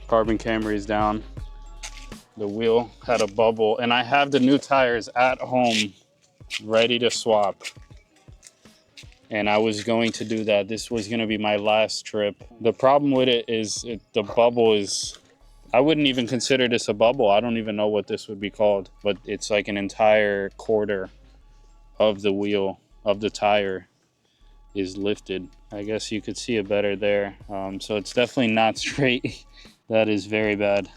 Carbon Camry is down. The wheel had a bubble, and I have the new tires at home ready to swap. And I was going to do that. This was going to be my last trip. The problem with it is the bubble is, I wouldn't even consider this a bubble. I don't even know what this would be called, but it's like an entire quarter of the wheel of the tire is lifted. I guess you could see it better there. So it's definitely not straight. That is very bad.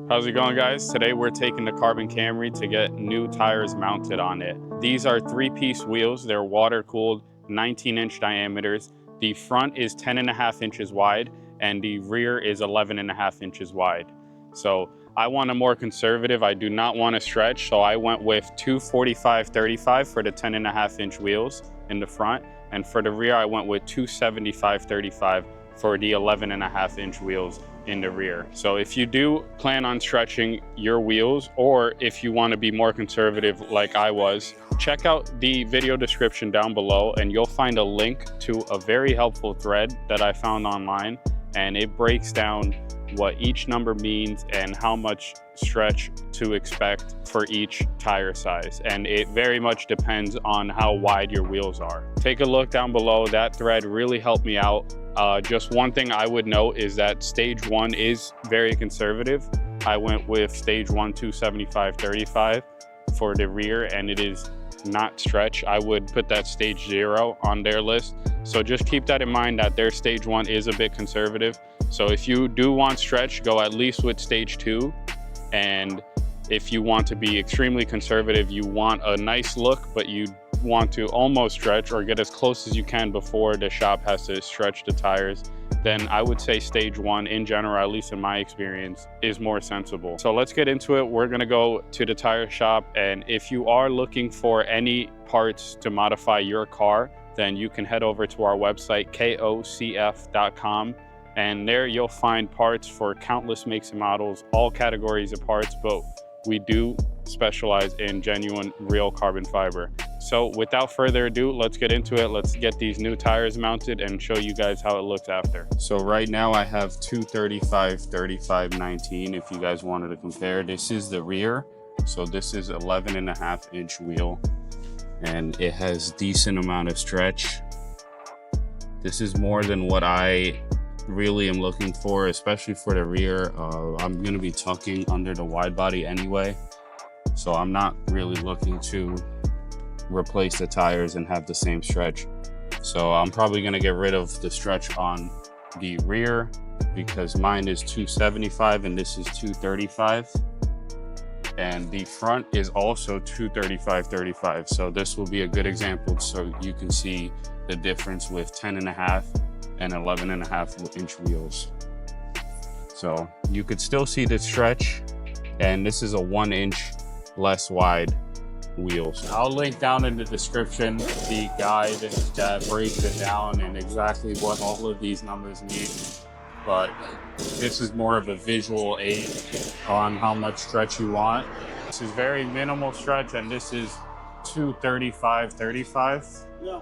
How's it going, guys? Today we're taking the Carbon Camry to get new tires mounted on it. These are 3-piece wheels. They're water cooled, 19-inch diameters. The front is 10.5 inches wide and the rear is 11.5 inches wide. So I want a more conservative. I do not want to stretch. So I went with 245/35 for the 10.5 inch wheels in the front. And for the rear, I went with 275/35 for the 11.5 inch wheels in the rear. So if you do plan on stretching your wheels, or if you want to be more conservative like I was, check out the video description down below and you'll find a link to a very helpful thread that I found online, and it breaks down what each number means and how much stretch to expect for each tire size. And it very much depends on how wide your wheels are. Take a look down below. That thread really helped me out. Just one thing I would note is that stage 1 is very conservative. I went with stage 1 275/35 for the rear, and it is not stretch. I would put that stage 0 on their list. So just keep that in mind, that their stage 1 is a bit conservative. So if you do want stretch, go at least with stage 2. And if you want to be extremely conservative, you want a nice look, but you want to almost stretch or get as close as you can before the shop has to stretch the tires, then I would say stage 1 in general, at least in my experience, is more sensible. So let's get into it. We're gonna go to the tire shop, and if you are looking for any parts to modify your car, then you can head over to our website, kocf.com. And there you'll find parts for countless makes and models, all categories of parts, but we do specialize in genuine, real carbon fiber. So without further ado, let's get into it. Let's get these new tires mounted and show you guys how it looks after. So right now I have 235/35/19 if you guys wanted to compare. This is the rear. So this is 11.5 inch wheel and it has decent amount of stretch. This is more than what I really am looking for, especially for the rear. I'm going to be tucking under the wide body anyway, so I'm not really looking to replace the tires and have the same stretch. So I'm probably going to get rid of the stretch on the rear because mine is 275 and this is 235, and the front is also 235/35. So this will be a good example so you can see the difference with 10.5 and 11.5 inch wheels. So you could still see the stretch, and this is a 1 inch less wide wheel. So I'll link down in the description the guide that breaks it down and exactly what all of these numbers mean. But this is more of a visual aid on how much stretch you want. This is very minimal stretch, and this is 235/35. Yeah.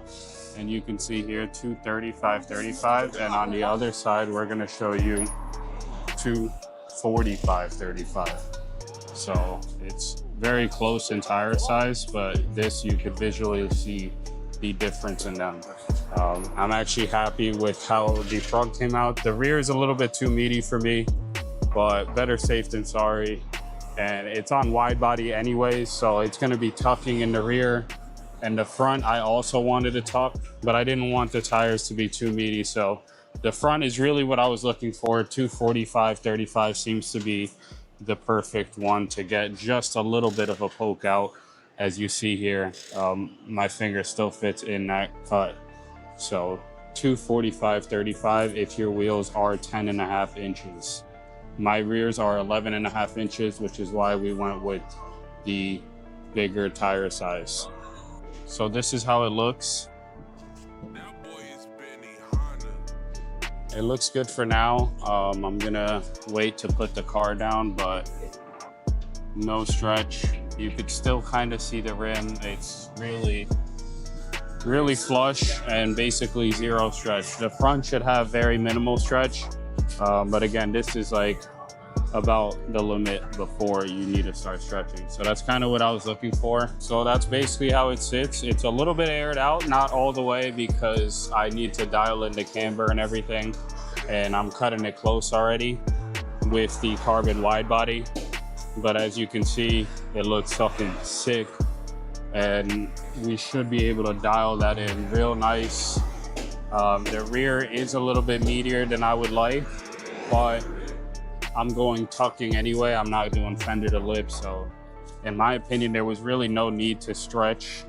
And you can see here 235/35, and on the other side we're going to show you 245/35. So it's very close in tire size, but this you could visually see the difference in them. I'm actually happy with how the front came out. The rear is a little bit too meaty for me, but better safe than sorry. And it's on wide body anyways, so it's going to be tucking in the rear. And the front, I also wanted to tuck, but I didn't want the tires to be too meaty. So the front is really what I was looking for. 245/35 seems to be the perfect one to get just a little bit of a poke out. As you see here, my finger still fits in that cut. So 245/35 if your wheels are 10.5 inches. My rears are 11.5 inches, which is why we went with the bigger tire size. So this is how it looks. It looks good for now. I'm gonna wait to put the car down, but no stretch. You could still kind of see the rim. It's really flush and basically zero stretch. The front should have very minimal stretch, but again, this is like about the limit before you need to start stretching. So that's kind of what I was looking for. So that's basically how it sits. It's a little bit aired out, not all the way, because I need to dial in the camber and everything, and I'm cutting it close already with the carbon wide body. But as you can see, it looks fucking sick, and we should be able to dial that in real nice. The rear is a little bit meatier than I would like, but I'm going tucking anyway. I'm not doing fender to lip, so in my opinion, there was really no need to stretch,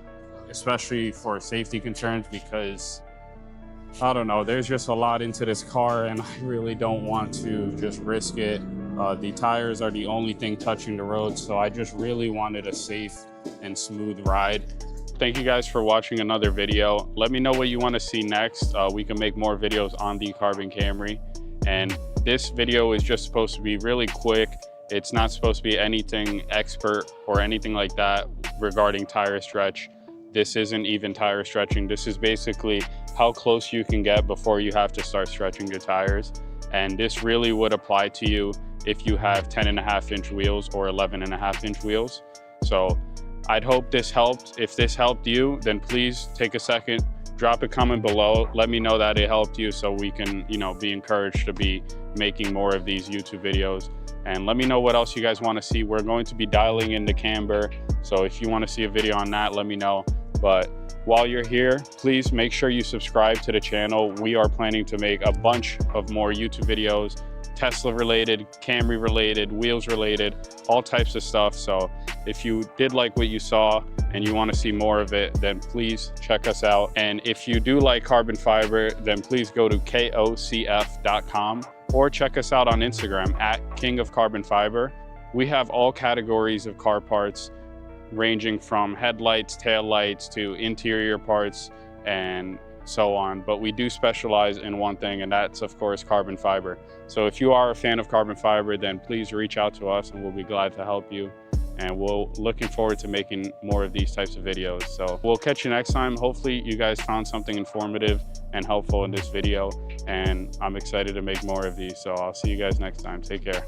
especially for safety concerns, because I don't know, there's just a lot into this car and I really don't want to just risk it. The tires are the only thing touching the road, so I just really wanted a safe and smooth ride. Thank you guys for watching another video. Let me know what you want to see next. We can make more videos on the Carbon Camry, and this video is just supposed to be really quick. It's not supposed to be anything expert or anything like that regarding tire stretch. This isn't even tire stretching. This is basically how close you can get before you have to start stretching your tires. And this really would apply to you if you have 10.5-inch wheels or 11.5-inch wheels. So I'd hope this helped. If this helped you, then please take a second, drop a comment below. Let me know that it helped you, so we can, be encouraged to be making more of these YouTube videos. And let me know what else you guys want to see. We're going to be dialing in the camber, so if you want to see a video on that, let me know. But while you're here, please make sure you subscribe to the channel. We are planning to make a bunch of more YouTube videos, Tesla related, Camry related, wheels related, all types of stuff. So if you did like what you saw and you want to see more of it, then please check us out. And if you do like carbon fiber, then please go to kocf.com or check us out on Instagram at King of Carbon Fiber. We have all categories of car parts, ranging from headlights, taillights, to interior parts, and so on. But we do specialize in one thing, and that's of course carbon fiber. So if you are a fan of carbon fiber, then please reach out to us and we'll be glad to help you. And we're looking forward to making more of these types of videos. So we'll catch you next time. Hopefully you guys found something informative and helpful in this video, and I'm excited to make more of these. So I'll see you guys next time. Take care.